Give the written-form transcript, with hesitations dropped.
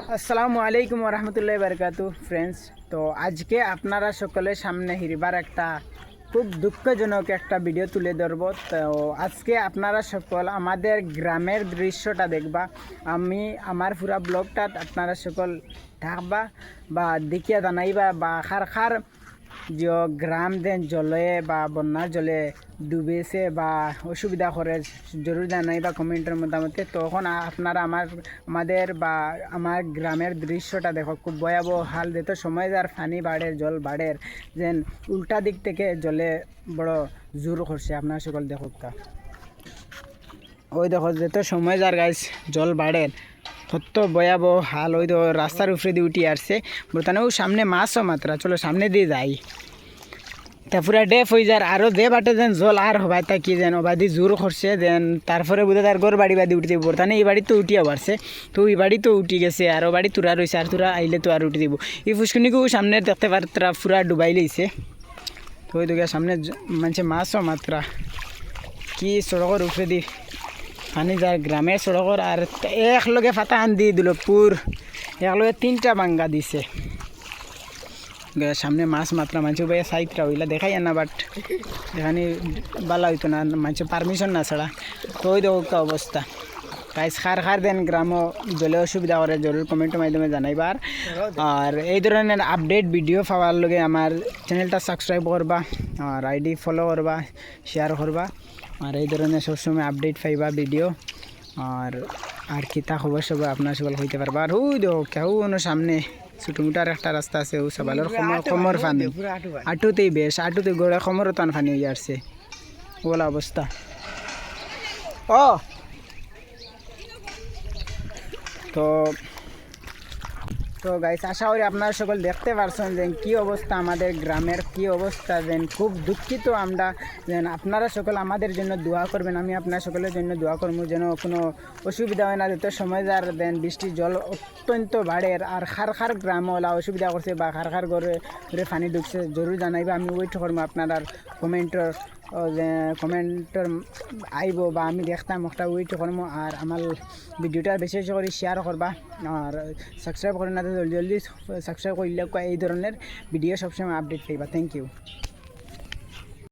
আসসালামু আলাইকুম রহমতুল্লাহি বারকাতু ফ্রেন্ডস। তো আজকে আপনারা সকলের সামনে হিরবার একটা খুব দুঃখজনক একটা ভিডিও তুলে ধরব। তো আজকে আপনারা সকল আমাদের গ্রামের দৃশ্যটা দেখবা। আমি আমার পুরা ব্লগটা আপনারা সকল থাকবা বা দেখিয়া জানাইবা বা খার যে গ্রাম দেন জলে বা বন্যার জলে ডুবেছে বা অসুবিধা করে জরুর জানাই বা কমেন্টের মতামতে। তখন আপনারা আমাদের বা আমার গ্রামের দৃশ্যটা দেখো, খুব ভয়াবহ হাল। যেত সময় যার পানি বাড়ের জল বাড়ের যেন উল্টা দিক থেকে জলে বড় জোর করছে। আপনারা সকল দেখো, ওই দেখো যেত সময় যার গাছ জল বাড়ের কত ভয়াবহ হাল। ওই তো রাস্তার উপরে দিয়ে উঠি আসছে বর্তমানে। ও সামনে মাছও মাত্রা, চলো সামনে দিয়ে যাই। তা পুরা ডেফ হয়ে যার আরও যে বাটে যেন জল আর হবাই তা কি যেন অবাদি জোর করছে দেন তারপরে বোধহয় তার ঘর বাড়ি বাদি উঠতে দিব। বর্তমানে এই বাড়ি তো উঠিয়া পারছে, তো এই বাড়ি তো উঠি গেছে, আরও বাড়ি তুরা রয়েছে, আর তুরা আইলে তো আর উঠে দিব। এই ফুসকুনিকেও সামনে দেখতে পার তারা পুরা ডুবাই লইছে। তো ওই দিকে সামনে মানছে মাছও মাত্রা কি সড়কের উপরে দি পানি যার গ্রামের সড়কর। আর একলগে ফাতা আন দিয়ে দিল পুর, একলগে 3টা বাঙ্গা দিছে। সামনে মাছ মাত্রা মানছে ভাই সাইটটা হইলা দেখাই না, বাট এখানে বালা হইতো না, মানছে পারমিশন না ছাড়া। তো ওই দেখো অবস্থা গাইস। খার দেন গ্রাম জলে অসুবিধা করে জরুর কমেন্টের মাধ্যমে জানাইবার। আর এই ধরনের আপডেট ভিডিও পাওয়ার লগে আমার চ্যানেলটা সাবস্ক্রাইব করবা, আর আইডি ফলো করবা, শেয়ার করবা। আর এই ধরনের সবসময় আপডেট পাইবা ভিডিও। আর কিতা খবর সব আপনার সকল হইতে পারবা। আর ওই দেখো কেউ সামনে ছোটোমোটার একটা রাস্তা আছে, ও সবালোর কমর ফানি আটুতেই বেশ, আটুতে গোড়া কমরও টান ফানি হয়ে আসছে ওলা অবস্থা। তো গাইস, আশা করি আপনারা সকল দেখতে পারছেন যে কী অবস্থা আমাদের গ্রামের, কী অবস্থা। যেন খুব দুঃখিত আমরা, যেন আপনারা সকল আমাদের জন্য দোয়া করবেন। আমি আপনার সকলের জন্য দোয়া করবো যেন কোনো অসুবিধা হয় না। যেতে সময় যার দেন বৃষ্টির জল অত্যন্ত বাড়ে, আর খার গ্রাম ওলা অসুবিধা করছে বা খার ঘরে পানি ঢুকছে জরুর জানাইবা। আমি ওয়েট করবো আপনার কমেন্টর আইব বা আমি দেখতাম একটা ওয়েট করবো। আর আমার ভিডিওটা বেশি বেশি করে শেয়ার করবা, আর সাবস্ক্রাইব করে না জলদি জলদি সাবস্ক্রাইব করলে এই ধরনের ভিডিও সবসময় আপডেট পাইবা। Thank you.